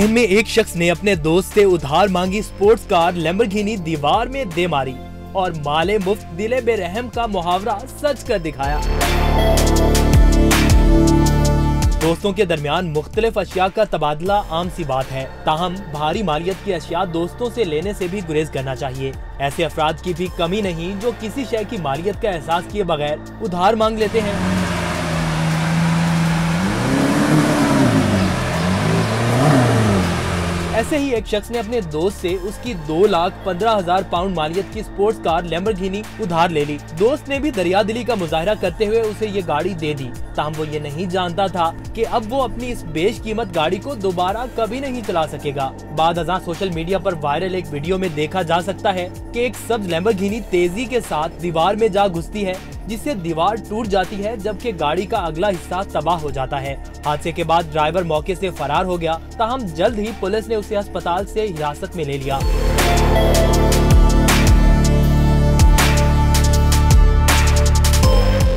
Spain में एक शख्स ने अपने दोस्त से उधार मांगी स्पोर्ट्स कार लैम्बोर्गिनी दीवार में दे मारी और माले मुफ्त दिले बेरहम का मुहावरा सच कर दिखाया। दोस्तों के दरमियान मुख्तलिफ अशिया का तबादला आम सी बात है, ताहम भारी मालियत की अशिया दोस्तों से लेने से भी गुरेज करना चाहिए। ऐसे अफराद की भी कमी नहीं जो किसी शय की मालियत का एहसास किए बगैर उधार मांग लेते हैं। ऐसे ही एक शख्स ने अपने दोस्त से उसकी 2,15,000 पाउंड मालियत की स्पोर्ट्स कार लैम्बोर्गिनी उधार ले ली। दोस्त ने भी दरियादिली का मुजाहरा करते हुए उसे ये गाड़ी दे दी। ताहम वो ये नहीं जानता था कि अब वो अपनी इस बेशकीमत गाड़ी को दोबारा कभी नहीं चला सकेगा। बाद अज़ां सोशल मीडिया पर वायरल एक वीडियो में देखा जा सकता है कि एक सब्ज लैम्बोर्गिनी तेजी के साथ दीवार में जा घुसती है, जिससे दीवार टूट जाती है, जबकि गाड़ी का अगला हिस्सा तबाह हो जाता है। हादसे के बाद ड्राइवर मौके से फरार हो गया। ताहम जल्द ही पुलिस ने उसे अस्पताल से हिरासत में ले लिया।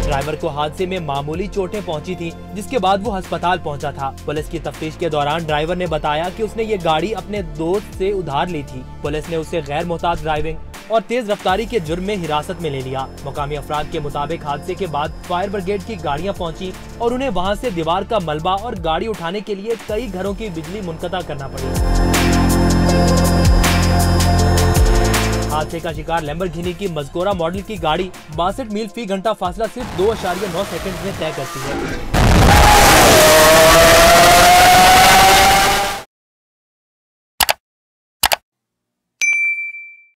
ड्राइवर को हादसे में मामूली चोटें पहुंची थी, जिसके बाद वो अस्पताल पहुंचा था। पुलिस की तफ्तीश के दौरान ड्राइवर ने बताया कि उसने ये गाड़ी अपने दोस्त से उधार ली थी। पुलिस ने उसे गैर मुहतात ड्राइविंग और तेज रफ्तारी के जुर्म में हिरासत में ले लिया। मुकामी अफराद के मुताबिक हादसे के बाद फायर ब्रिगेड की गाड़ियां पहुंची और उन्हें वहां से दीवार का मलबा और गाड़ी उठाने के लिए कई घरों की बिजली मुनक़ता करना पड़ी। हादसे का शिकार लैम्बोर्गिनी की मज़कूरा मॉडल की गाड़ी 62 मील फी घंटा फासला सिर्फ 2.9 सेकंड में तय करती है।